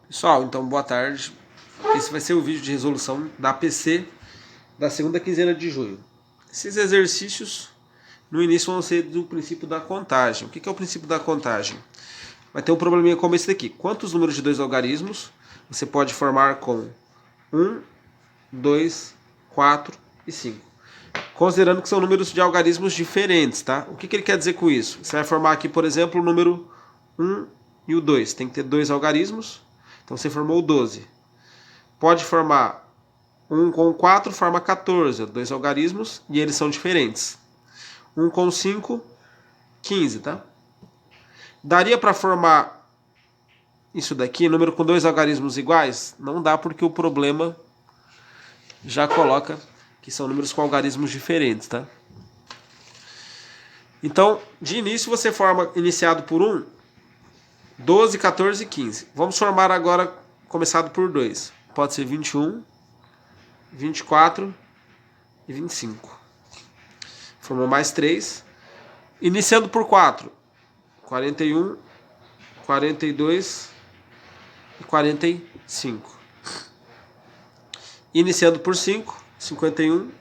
Pessoal, então boa tarde. Esse vai ser o vídeo de resolução da APC da segunda quinzena de junho. Esses exercícios no início vão ser do princípio da contagem. O que é o princípio da contagem? Vai ter um probleminha como esse daqui. Quantos números de dois algarismos você pode formar com 1, 2, 4 e 5? Considerando que são números de algarismos diferentes, tá? O que ele quer dizer com isso? Você vai formar aqui, por exemplo, o número 1 e o 2. Tem que ter dois algarismos. Então você formou 12. Pode formar 1 com 4, forma 14. Dois algarismos e eles são diferentes. 1 com 5, 15, tá? Daria para formar isso daqui, número com dois algarismos iguais? Não dá, porque o problema já coloca que são números com algarismos diferentes, tá? Então, de início você forma, iniciado por 1, 12, 14 e 15. Vamos formar agora, começado por 2. Pode ser 21, 24 e 25. Formou mais 3. Iniciando por 4. 41, 42 e 45. Iniciando por 5. 51,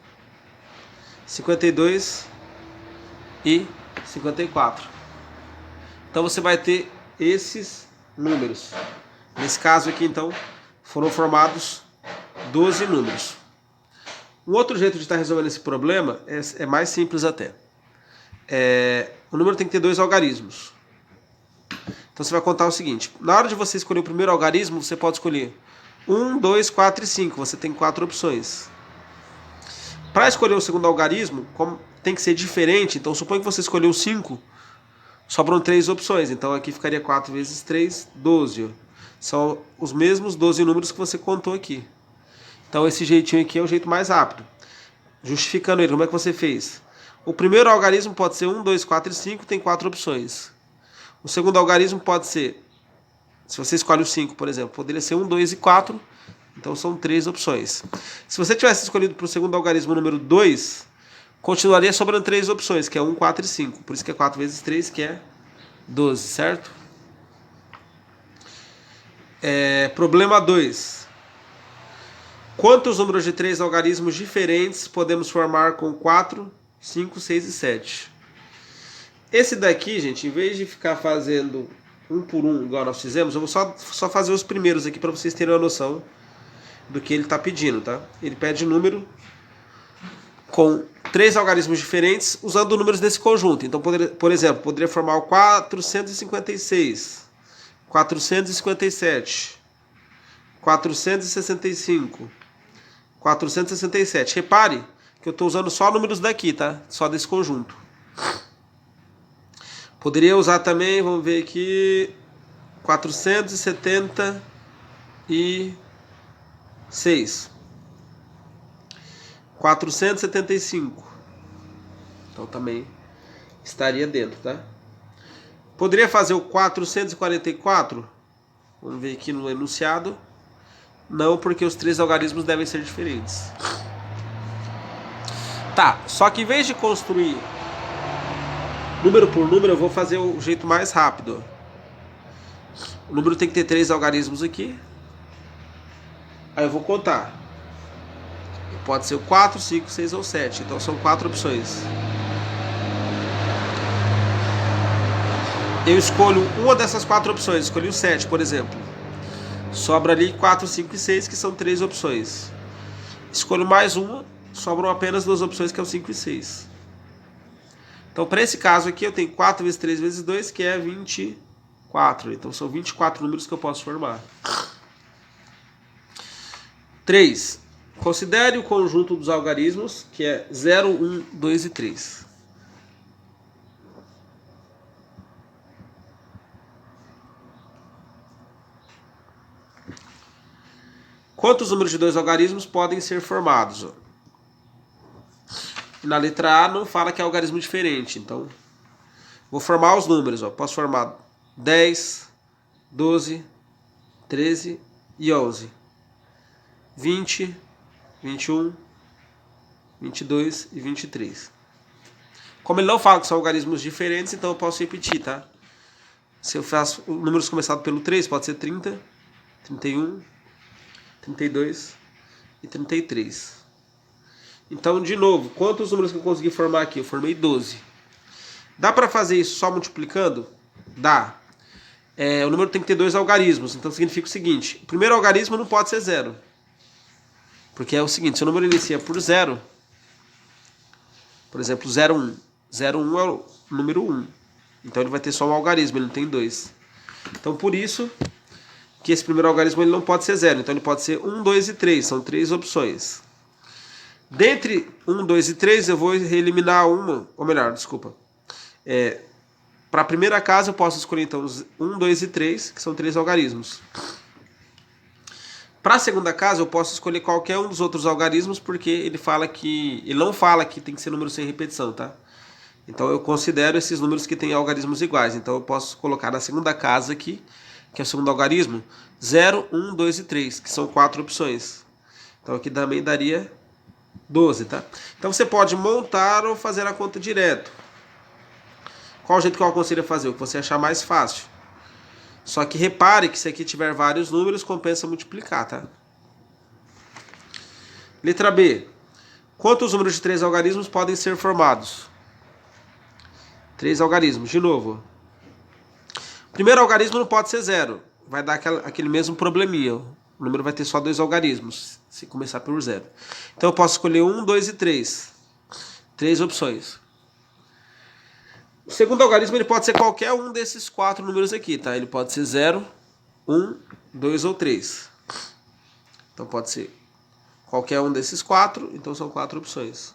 52 e 54. Então você vai ter esses números. Nesse caso aqui, então, foram formados 12 números. Um outro jeito de estar resolvendo esse problema é mais simples até. O número tem que ter dois algarismos. Então você vai contar o seguinte: na hora de você escolher o primeiro algarismo, você pode escolher 1, 2, 4 e 5. Você tem 4 opções. Para escolher o segundo algarismo, como tem que ser diferente, então suponha que você escolheu 5, sobram 3 opções. Então aqui ficaria 4 vezes 3, 12. São os mesmos 12 números que você contou aqui. Então esse jeitinho aqui é o jeito mais rápido. Justificando ele, como é que você fez? O primeiro algarismo pode ser 1, 2, 4 e 5, tem 4 opções. O segundo algarismo pode ser, se você escolhe o 5, por exemplo, poderia ser 1, 2 e 4, então são 3 opções. Se você tivesse escolhido para o segundo algarismo o número 2, continuaria sobrando 3 opções, que é 1, 4 e 5. Por isso que é 4 vezes 3, que é 12, certo? Problema 2. Quantos números de 3 algarismos diferentes podemos formar com 4, 5, 6 e 7? Esse daqui, gente, em vez de ficar fazendo um por um, igual nós fizemos, eu vou só fazer os primeiros aqui para vocês terem uma noção do que ele está pedindo, tá? Ele pede número com 3 algarismos diferentes usando números desse conjunto. Então, por exemplo, poderia formar o 456, 457, 465, 467. Repare que eu estou usando só números daqui, tá? Só desse conjunto. Poderia usar também, vamos ver aqui, 476, 475. Então também estaria dentro, tá? Poderia fazer o 444. Vamos ver aqui no enunciado. Não, porque os 3 algarismos devem ser diferentes. Tá, só que em vez de construir número por número, eu vou fazer o jeito mais rápido. O número tem que ter 3 algarismos aqui. Aí eu vou contar. Pode ser o 4, 5, 6 ou 7. Então são 4 opções. Eu escolho uma dessas 4 opções. Escolhi o 7, por exemplo. Sobra ali 4, 5 e 6, que são 3 opções. Escolho mais uma. Sobram apenas 2 opções, que é o 5 e 6. Então, para esse caso aqui, eu tenho 4 vezes 3 vezes 2, que é 24. Então, são 24 números que eu posso formar. 3. Considere o conjunto dos algarismos, que é 0, 1, 2 e 3. Quantos números de dois algarismos podem ser formados? Na letra A não fala que é algarismo diferente, então vou formar os números. Posso formar 10, 12, 13 e 11. 20, 21, 22 e 23. Como ele não fala que são algarismos diferentes, então eu posso repetir, tá? Se eu faço números começados pelo 3, pode ser 30, 31, 32 e 33. Então, de novo, quantos números que eu consegui formar aqui? Eu formei 12. Dá para fazer isso só multiplicando? Dá. O número tem que ter 2 algarismos, então significa o seguinte: o primeiro algarismo não pode ser 0. Porque é o seguinte, se o número inicia por 0, por exemplo, 01. 01 é o número 1. Então ele vai ter só um algarismo, ele não tem 2. Então por isso que esse primeiro algarismo ele não pode ser 0. Então ele pode ser 1, 2 e 3. São 3 opções. Dentre 1, 2 e 3 eu vou eliminar uma, ou melhor, desculpa. Para a primeira casa eu posso escolher então 1, 2 e 3, que são 3 algarismos. Para a segunda casa eu posso escolher qualquer um dos outros algarismos, porque ele não fala que tem que ser número sem repetição, tá? Então eu considero esses números que têm algarismos iguais. Então eu posso colocar na segunda casa aqui, que é o segundo algarismo, 0, 1, 2 e 3, que são 4 opções. Então aqui também daria 12, tá? Então você pode montar ou fazer a conta direto. Qual o jeito que eu aconselho a fazer? O que você achar mais fácil. Só que repare que se aqui tiver vários números, compensa multiplicar, tá? Letra B. Quantos números de 3 algarismos podem ser formados? 3 algarismos, de novo. O primeiro algarismo não pode ser 0. Vai dar aquele mesmo probleminha. O número vai ter só 2 algarismos, se começar por 0. Então eu posso escolher 1, 2 e 3. 3 opções. O segundo algarismo ele pode ser qualquer um desses 4 números aqui, tá? Ele pode ser 0, 1, 2 ou 3. Então pode ser qualquer um desses 4, então são 4 opções.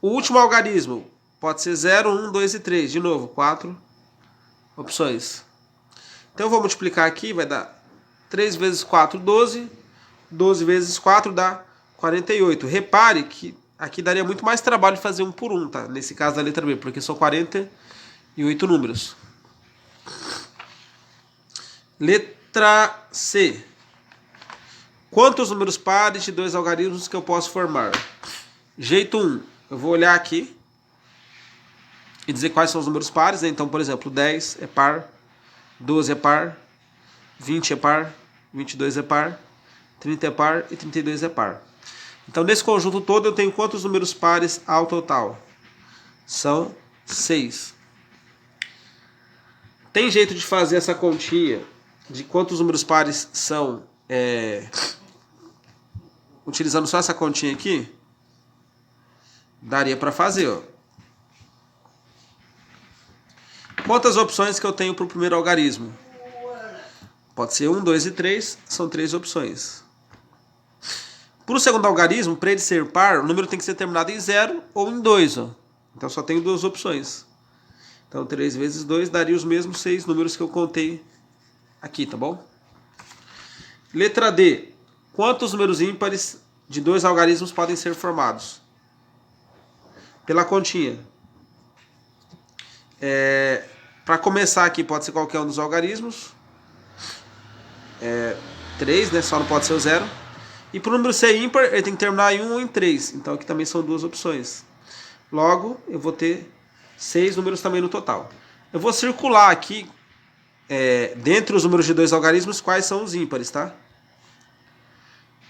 O último algarismo pode ser 0, 1, 2 e 3. De novo, 4 opções. Então eu vou multiplicar aqui, vai dar 3 vezes 4, 12. 12 vezes 4 dá 48. Repare que aqui daria muito mais trabalho de fazer um por um, tá? Nesse caso da letra B, porque são 48 números. Letra C. Quantos números pares de 2 algarismos que eu posso formar? Jeito 1. Eu vou olhar aqui e dizer quais são os números pares. Então, por exemplo, 10 é par, 12 é par, 20 é par, 22 é par, 30 é par e 32 é par. Então, nesse conjunto todo, eu tenho quantos números pares ao total? São 6. Tem jeito de fazer essa continha de quantos números pares são utilizando só essa continha aqui? Daria para fazer, ó. Quantas opções que eu tenho para o primeiro algarismo? Pode ser 1, 2 e 3, são 3 opções. Para o segundo algarismo, para ele ser par, o número tem que ser terminado em 0 ou em 2. Ó. Então só tenho 2 opções. Então 3 vezes 2 daria os mesmos 6 números que eu contei aqui, tá bom? Letra D. Quantos números ímpares de 2 algarismos podem ser formados? Pela continha. Para começar aqui, pode ser qualquer um dos algarismos. 3, né? Só não pode ser o 0. E para o número ser ímpar, ele tem que terminar em 1 ou em 3. Então aqui também são 2 opções. Logo, eu vou ter 6 números também no total. Eu vou circular aqui, dentre os números de 2 algarismos, quais são os ímpares, tá?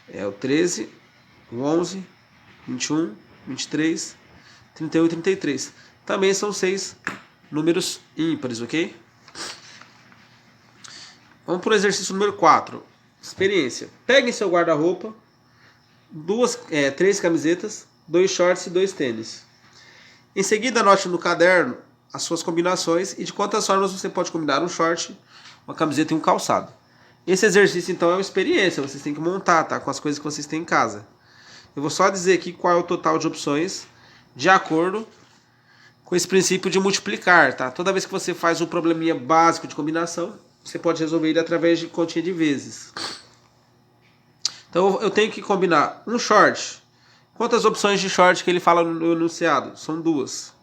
É o 13, o 11, 21, 23, 31 e 33. Também são 6 números ímpares, ok? Vamos para o exercício número 4. Experiência. Pegue seu guarda-roupa, 3 camisetas, 2 shorts e 2 tênis. Em seguida, anote no caderno as suas combinações e de quantas formas você pode combinar um short, uma camiseta e um calçado. Esse exercício, então, é uma experiência. Vocês têm que montar, tá? Com as coisas que vocês têm em casa. Eu vou só dizer aqui qual é o total de opções de acordo com esse princípio de multiplicar, tá? Toda vez que você faz um probleminha básico de combinação, você pode resolver ele através de continha de vezes. Então eu tenho que combinar um short. Quantas opções de short que ele fala no enunciado? São 2.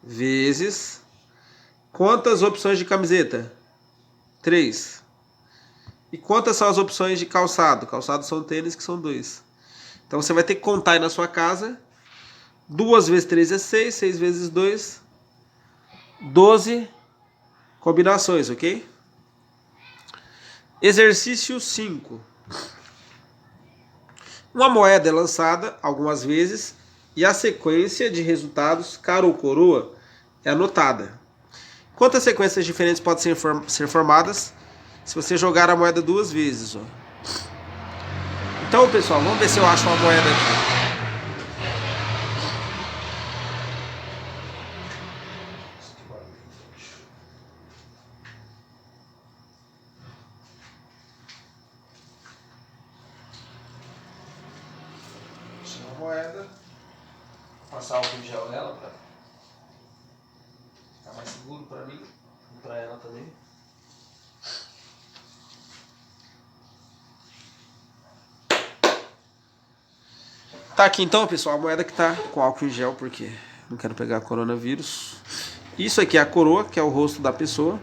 Vezes. Quantas opções de camiseta? 3. E quantas são as opções de calçado? Calçado são tênis, que são 2. Então você vai ter que contar aí na sua casa. 2 vezes 3 é 6. 6 vezes 2, 12 combinações, ok? Exercício 5. Uma moeda é lançada algumas vezes e a sequência de resultados, cara ou coroa, é anotada. Quantas sequências diferentes podem ser formadas se você jogar a moeda duas vezes? Ó. Então, pessoal, vamos ver se eu acho uma moeda aqui. Moeda, passar álcool em gel nela para ficar mais seguro para mim e para ela também. Tá aqui então, pessoal, a moeda que tá com álcool em gel, porque não quero pegar coronavírus. Isso aqui é a coroa, que é o rosto da pessoa.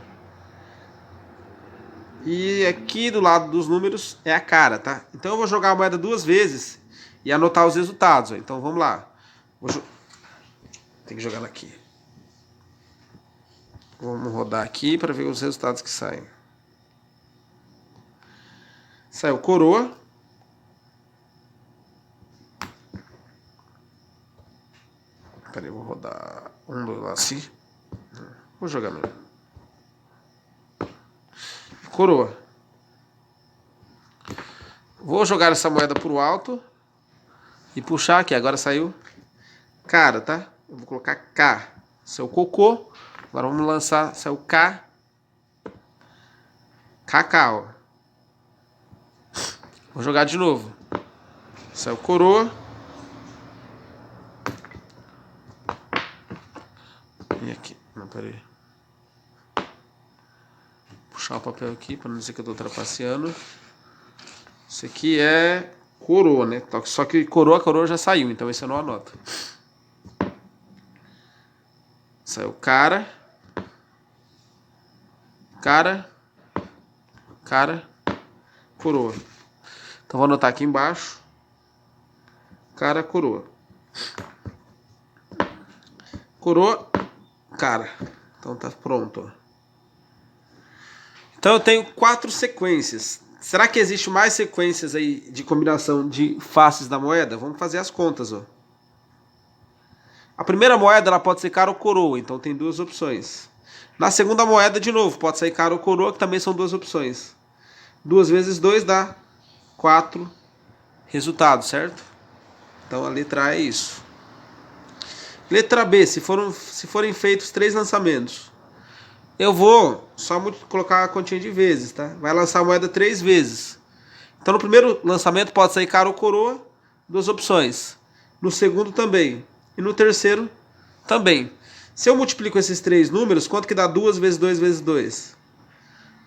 E aqui do lado dos números é a cara, tá? Então eu vou jogar a moeda duas vezes e anotar os resultados. Ó. Então vamos lá. Tem que jogar ela aqui. Vamos rodar aqui para ver os resultados que saem. Saiu coroa. Peraí, eu vou rodar um, dois lá assim. Vou jogar mesmo. Coroa. Vou jogar essa moeda pro alto e puxar aqui. Agora saiu cara, tá? Eu vou colocar K. Seu cocô. Agora vamos lançar. Saiu K. Cacau. Vou jogar de novo. Saiu coroa. E aqui. Não, peraí. Puxar o papel aqui para não dizer que eu tô trapaceando. Isso aqui é coroa, né? Só que coroa já saiu, então esse eu não anoto. Saiu cara. Cara. Cara. Coroa. Então vou anotar aqui embaixo. Cara, coroa. Coroa, cara. Então tá pronto. Ó. Então eu tenho 4 sequências. Será que existe mais sequências aí de combinação de faces da moeda? Vamos fazer as contas, ó. A primeira moeda ela pode ser cara ou coroa, então tem duas opções. Na segunda moeda, de novo, pode sair cara ou coroa, que também são duas opções. 2 vezes 2 dá 4 resultados, certo? Então a letra A é isso. Letra B, se forem feitos 3 lançamentos. Eu vou só colocar a continha de vezes, tá? Vai lançar a moeda 3 vezes. Então no primeiro lançamento pode sair cara ou coroa, 2 opções. No segundo também. E no terceiro também. Se eu multiplico esses 3 números, quanto que dá 2 vezes 2 vezes 2?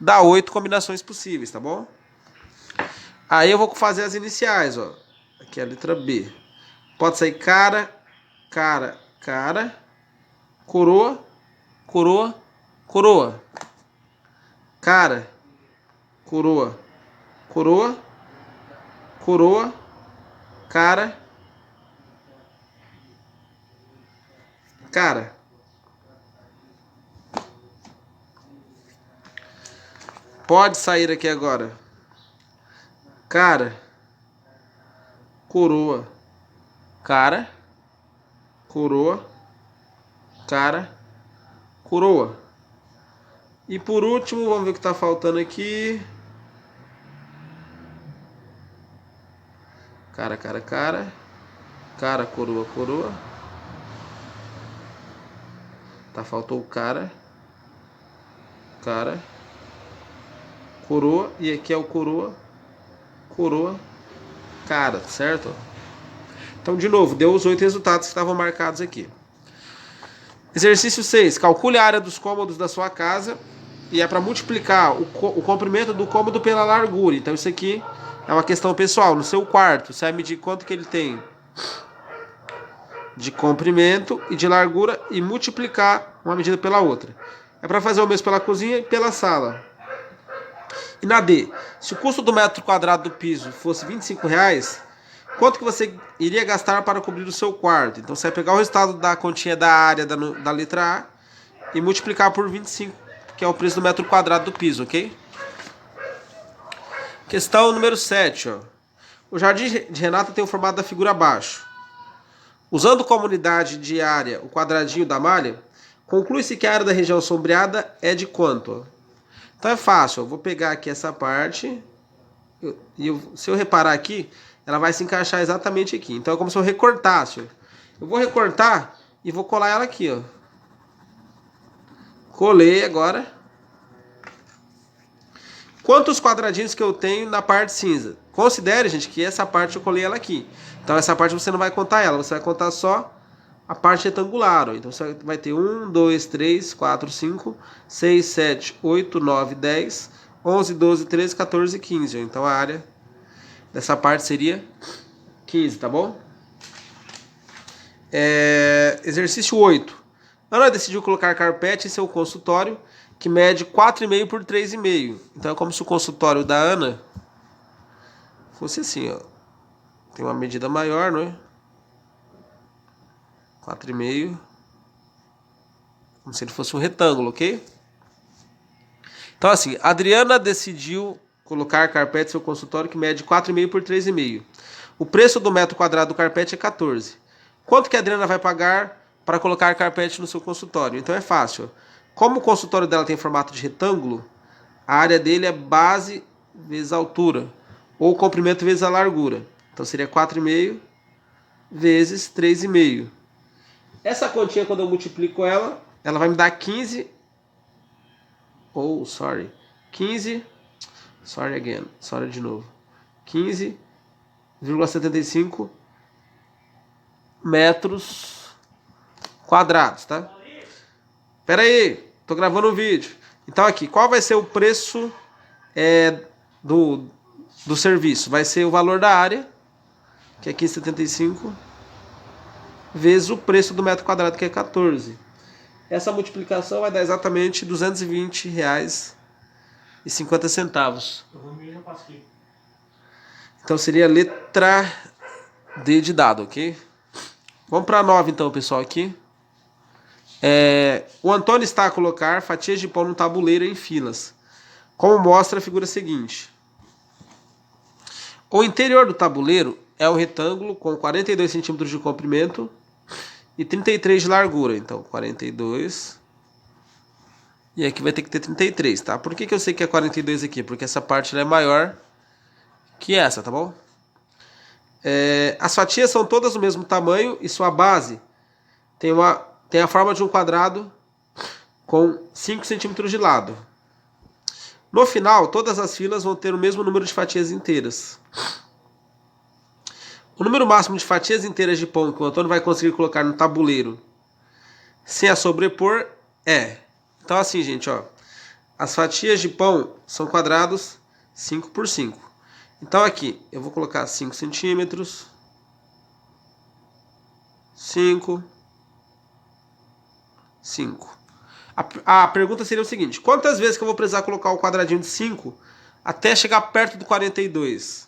Dá 8 combinações possíveis, tá bom? Aí eu vou fazer as iniciais, ó. Aqui é a letra B. Pode sair cara, cara, cara, coroa, coroa, coroa. Cara, coroa, coroa, coroa, cara, cara. Pode sair aqui agora. Cara, coroa, cara, coroa, cara, coroa. E por último, vamos ver o que está faltando aqui. Cara, cara, cara. Cara, coroa, coroa. Tá, faltou o cara. Cara. Coroa. E aqui é o coroa. Coroa. Cara, certo? Então, de novo, deu os 8 resultados que estavam marcados aqui. Exercício 6. Calcule a área dos cômodos da sua casa. E é para multiplicar o comprimento do cômodo pela largura. Então, isso aqui é uma questão pessoal. No seu quarto, você vai medir quanto que ele tem de comprimento e de largura e multiplicar uma medida pela outra. É para fazer o mesmo pela cozinha e pela sala. E na D, se o custo do metro quadrado do piso fosse R$25, quanto que você iria gastar para cobrir o seu quarto? Então você vai pegar o resultado da continha da área da letra A e multiplicar por 25, que é o preço do metro quadrado do piso, ok? Questão número 7. Ó. O jardim de Renata tem o formato da figura abaixo. Usando como unidade de área o quadradinho da malha, conclui-se que a área da região sombreada é de quanto? Ó? Então é fácil. Eu vou pegar aqui essa parte. Se eu reparar aqui, ela vai se encaixar exatamente aqui. Então é como se eu recortasse. Ó. Eu vou recortar e vou colar ela aqui. Ó. Colei agora. Quantos quadradinhos que eu tenho na parte cinza? Considere, gente, que essa parte eu colei ela aqui. Então essa parte você não vai contar ela, você vai contar só a parte retangular. Ó. Então você vai ter 1, 2, 3, 4, 5, 6, 7, 8, 9, 10, 11, 12, 13, 14 e 15. Ó. Então a área dessa parte seria 15, tá bom? Exercício 8. Ana decidiu colocar carpete em seu consultório, que mede 4,5 por 3,5. Então é como se o consultório da Ana fosse assim, ó. Tem uma medida maior, não é? 4,5. Como se ele fosse um retângulo, ok? Então assim, a Adriana decidiu colocar carpete em seu consultório, que mede 4,5 por 3,5. O preço do metro quadrado do carpete é 14. Quanto que a Adriana vai pagar para colocar carpete no seu consultório? Então é fácil. Como o consultório dela tem formato de retângulo, a área dele é base vezes altura, ou comprimento vezes a largura. Então seria 4,5 vezes 3,5. Essa continha, quando eu multiplico ela, ela vai me dar 15. 15. Sorry de novo. 15,75 metros quadrados, tá? Pera aí, tô gravando um vídeo. Então aqui, qual vai ser o preço do serviço? Vai ser o valor da área, que é 15,75, vezes o preço do metro quadrado, que é 14. Essa multiplicação vai dar exatamente R$ 220,50. Então seria a letra D de dado, ok? Vamos para 9 então, pessoal, aqui. O Antônio está a colocar fatias de pão no tabuleiro em filas, como mostra a figura seguinte. O interior do tabuleiro é um retângulo com 42 centímetros de comprimento e 33 de largura. Então, 42. E aqui vai ter que ter 33, tá? Por que eu sei que é 42 aqui? Porque essa parte é maior que essa, tá bom? As fatias são todas do mesmo tamanho e sua base tem a forma de um quadrado com 5 centímetros de lado. No final, todas as filas vão ter o mesmo número de fatias inteiras. O número máximo de fatias inteiras de pão que o Antônio vai conseguir colocar no tabuleiro sem a sobrepor é... Então assim, gente, ó. As fatias de pão são quadrados 5 por 5. Então aqui, eu vou colocar 5 centímetros. 5. A pergunta seria o seguinte: quantas vezes que eu vou precisar colocar o quadradinho de 5 até chegar perto do 42?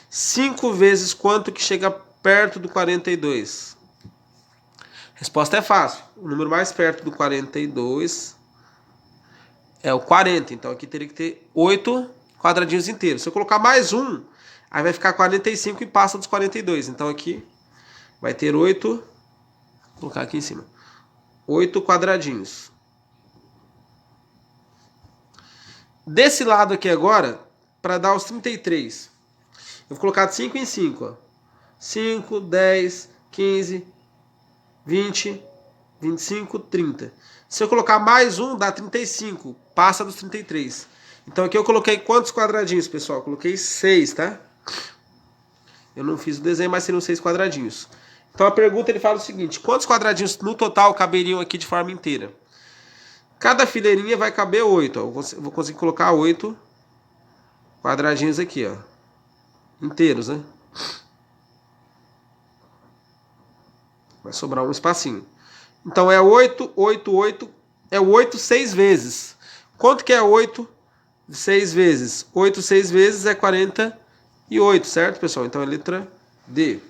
5 vezes quanto que chega perto do 42? Resposta é fácil. O número mais perto do 42 é o 40. Então aqui teria que ter 8 quadradinhos inteiros. Se eu colocar mais um, aí vai ficar 45 e passa dos 42. Então aqui vai ter 8. Vou colocar aqui em cima. 8 quadradinhos. Desse lado aqui agora, para dar os 33, eu vou colocar de 5 em 5. Ó. 5, 10, 15, 20, 25, 30. Se eu colocar mais um, dá 35. Passa dos 33. Então aqui eu coloquei quantos quadradinhos, pessoal? Eu coloquei 6, tá? Eu não fiz o desenho, mas seriam 6 quadradinhos. Então a pergunta ele fala o seguinte: quantos quadradinhos no total caberiam aqui de forma inteira? Cada fileirinha vai caber 8. Ó. Eu vou conseguir colocar 8 quadradinhos aqui, ó. Inteiros, né? Vai sobrar um espacinho. Então é 8, 8, 8. É 8 6 vezes. Quanto que é 8 6 vezes? 8 6 vezes é 48, certo, pessoal? Então é letra D.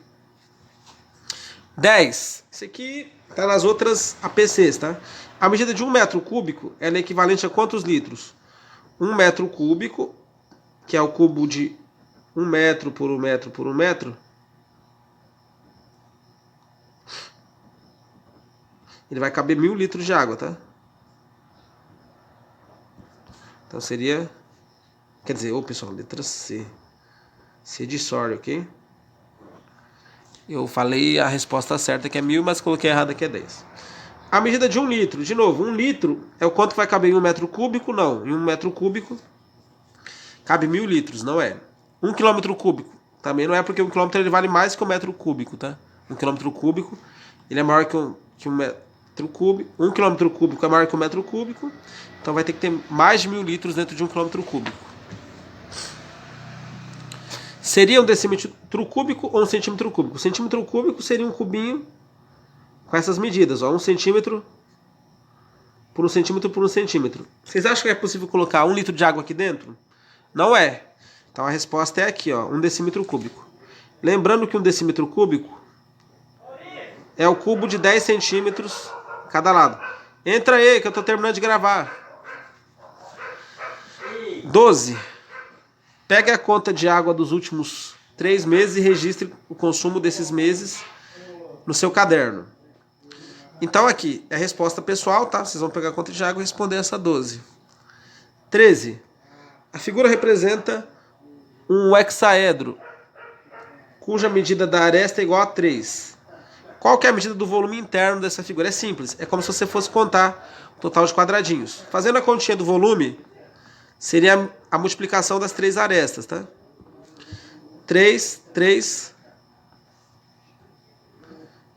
10. Isso aqui tá nas outras APCs, tá? A medida de 1 metro cúbico ela é equivalente a quantos litros? 1 metro cúbico, que é o cubo de 1 metro por 1 metro por 1 metro, ele vai caber 1000 litros de água, tá? Então seria, quer dizer, pessoal, letra C. C de sorte, ok? Eu falei a resposta certa que é 1000, mas coloquei errada que é 10. A medida de 1 litro, de novo, 1 litro é o quanto vai caber em 1 metro cúbico? Não, em 1 metro cúbico cabe 1000 litros, não é. 1 quilômetro cúbico também não é, porque 1 quilômetro ele vale mais que 1 metro cúbico, tá? 1 quilômetro cúbico ele é maior que 1 metro cúbico. 1 quilômetro cúbico é maior que 1 metro cúbico, então vai ter que ter mais de 1000 litros dentro de 1 quilômetro cúbico. Seria um decímetro cúbico ou um centímetro cúbico? O centímetro cúbico seria um cubinho com essas medidas, ó, 1 centímetro por 1 centímetro por 1 centímetro. Vocês acham que é possível colocar 1 litro de água aqui dentro? Não é. Então a resposta é aqui, ó, 1 decímetro cúbico. Lembrando que 1 decímetro cúbico é o cubo de 10 centímetros cada lado. Entra aí que eu estou terminando de gravar. 12. Pegue a conta de água dos últimos 3 meses e registre o consumo desses meses no seu caderno. Então aqui é a resposta pessoal, tá? Vocês vão pegar a conta de água e responder essa 12. 13. A figura representa um hexaedro, cuja medida da aresta é igual a 3. Qual que é a medida do volume interno dessa figura? É simples, é como se você fosse contar o total de quadradinhos. Fazendo a continha do volume, seria a multiplicação das 3 arestas, tá? 3, 3.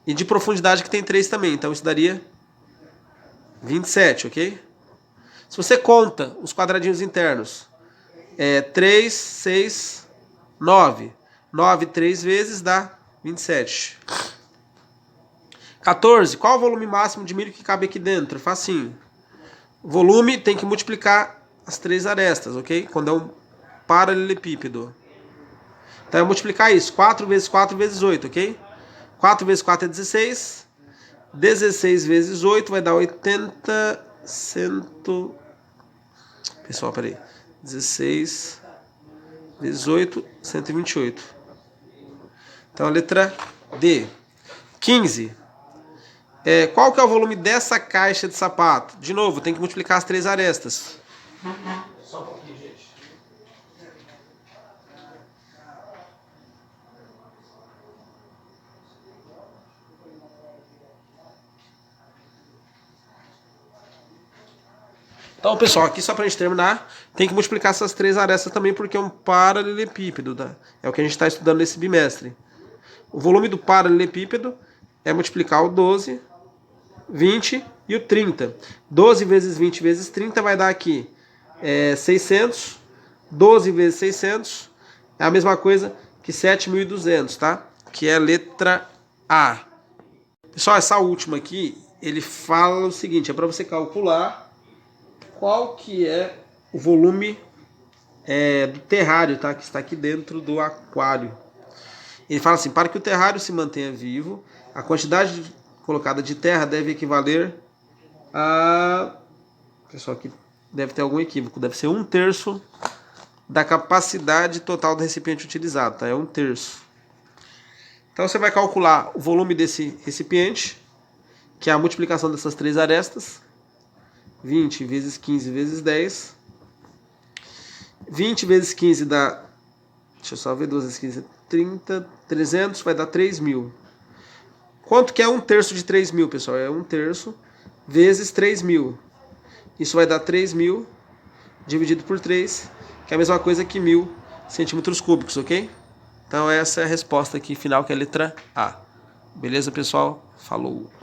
E de profundidade que tem 3 também, então isso daria 27, ok? Se você conta os quadradinhos internos, 3, 6, 9. 9 3 vezes dá 27. 14. Qual o volume máximo de milho que cabe aqui dentro? Facinho. O volume tem que multiplicar as 3 arestas, ok? Quando é um paralelepípedo. Então eu vou multiplicar isso. 4 vezes 4 vezes 8, ok? 4 vezes 4 é 16. 16 vezes 8 vai dar 80. Pessoal, peraí. 16 vezes 8, 128. Então a letra D. 15. Qual que é o volume dessa caixa de sapato? De novo, tem que multiplicar as 3 arestas. Só um pouquinho, gente. Então, pessoal, aqui só para a gente terminar, tem que multiplicar essas 3 arestas também, porque é um paralelepípedo, tá? É o que a gente está estudando nesse bimestre. O volume do paralelepípedo é multiplicar o 12, 20 e o 30. 12 vezes 20 vezes 30 vai dar aqui 600. 12 vezes 600 é a mesma coisa que 7.200, tá? Que é a letra A. Pessoal, essa última aqui, ele fala o seguinte, é para você calcular qual que é o volume do terrário, tá? Que está aqui dentro do aquário. Ele fala assim, para que o terrário se mantenha vivo, a quantidade colocada de terra deve equivaler a... Pessoal, aqui deve ter algum equívoco, deve ser 1/3 da capacidade total do recipiente utilizado, tá? É 1/3. Então você vai calcular o volume desse recipiente, que é a multiplicação dessas 3 arestas. 20 vezes 15 vezes 10. 20 vezes 15 dá... Deixa eu só ver, 2 vezes 15 é 30. 300 vai dar 3.000. Quanto que é 1/3 de 3.000, pessoal? É 1/3 vezes 3.000. Isso vai dar 3.000 dividido por 3, que é a mesma coisa que 1.000 centímetros cúbicos, ok? Então essa é a resposta aqui final, que é a letra A. Beleza, pessoal? Falou!